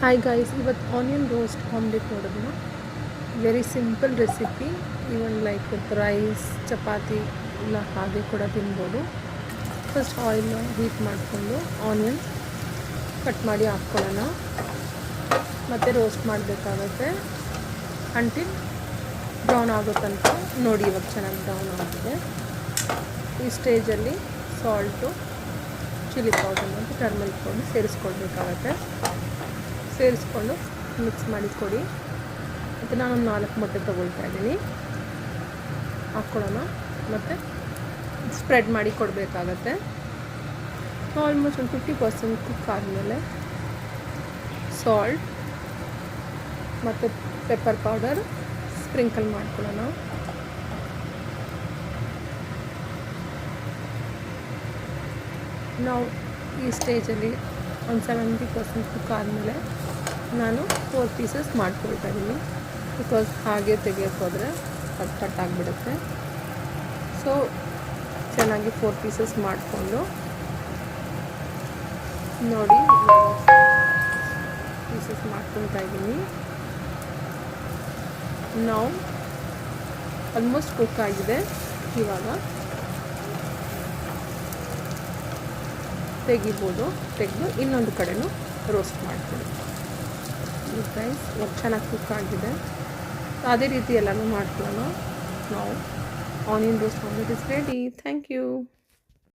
Hi guys, ಇವತ್ತು onion roast omelette ನೋಡೋಣ. Very simple recipe. Even like with rice, chapati ಇಲ್ಲ ಹಾಗೆ ಕೂಡ ತಿನ್ಬೋದು. ಫಸ್ಟ್ ಆಯಿಲ್ ಹೀಟ್ ಮಾಡಿಕೊಂಡು ಆನಿಯನ್ ಕಟ್ ಮಾಡಿ ಹಾಕ್ಕೊಳ್ಳೋಣ. ಮತ್ತು ರೋಸ್ಟ್ ಮಾಡಬೇಕಾಗತ್ತೆ ಅಂಟಿಲ್ ಬ್ರೌನ್ ಆಗೋ ತನಕ. ನೋಡಿ, ಇವಾಗ ಚೆನ್ನಾಗಿ ಬ್ರೌನ್ ಆಗಿದೆ. ಈ ಸ್ಟೇಜಲ್ಲಿ ಸಾಲ್ಟು, ಚಿಲ್ಲಿ ಪೌಡರ್ ಮತ್ತು ಟರ್ಮರಿಕ್ ಪೌಡರ್ ಸೇರಿಸ್ಕೊಳ್ಬೇಕಾಗತ್ತೆ. ಸೇರಿಸ್ಕೊಂಡು ಮಿಕ್ಸ್ ಮಾಡಿ ಕೊಡಿ. ಮತ್ತು ನಾನೊಂದು 4 ಮೊಟ್ಟೆ ತೊಗೊಳ್ತಾ ಇದ್ದೀನಿ, ಹಾಕ್ಕೊಳ್ಳೋಣ. ಮತ್ತು ಸ್ಪ್ರೆಡ್ ಮಾಡಿ ಕೊಡಬೇಕಾಗತ್ತೆ. ಆಲ್ಮೋಸ್ಟ್ ಒಂದು 50% ಕುಕ್ ಆದಮೇಲೆ ಸಾಲ್ಟ್ ಮತ್ತು ಪೆಪ್ಪರ್ ಪೌಡರ್ ಸ್ಪ್ರಿಂಕಲ್ ಮಾಡ್ಕೊಳ್ಳೋಣ. ನಾವು ಈ ಸ್ಟೇಜಲ್ಲಿ ಒಂದು 70% ಕುಕ್ ಆದಮೇಲೆ ನಾನು 4 ಪೀಸಸ್ ಮಾಡ್ಕೊಳ್ತಾ ಇದ್ದೀನಿ. ಬಿಕಾಸ್ ಹಾಗೆ ತೆಗಿಯೋಕ್ಕೆ ಹೋದರೆ ಕಟ್ ಆಗಿಬಿಡುತ್ತೆ. ಸೊ ಚೆನ್ನಾಗಿ 4 ಪೀಸಸ್ ಮಾಡಿಕೊಂಡು ನೋಡಿ, ಪೀಸಸ್ ಮಾಡ್ಕೊಳ್ತಾ ಇದ್ದೀನಿ. ನಾವು ಆಲ್ಮೋಸ್ಟ್ ಕುಕ್ ಆಗಿದೆ. ಇವಾಗ ತೆಗಿಬೋದು. ತೆಗೆದು ಇನ್ನೊಂದು ಕಡೆನೂ ರೋಸ್ಟ್ ಮಾಡ್ಕೊಳ್ಳಿ. ಗೈಸ್, ಇವಾಗ ಚೆನ್ನಾಗಿ ಕುಕ್ ಆಗಿದೆ. ಅದೇ ರೀತಿ ಎಲ್ಲನೂ ಮಾಡ್ಕೊಳ್ಳೋಣ. ನಾವು onion roast omelette is ready. Thank you.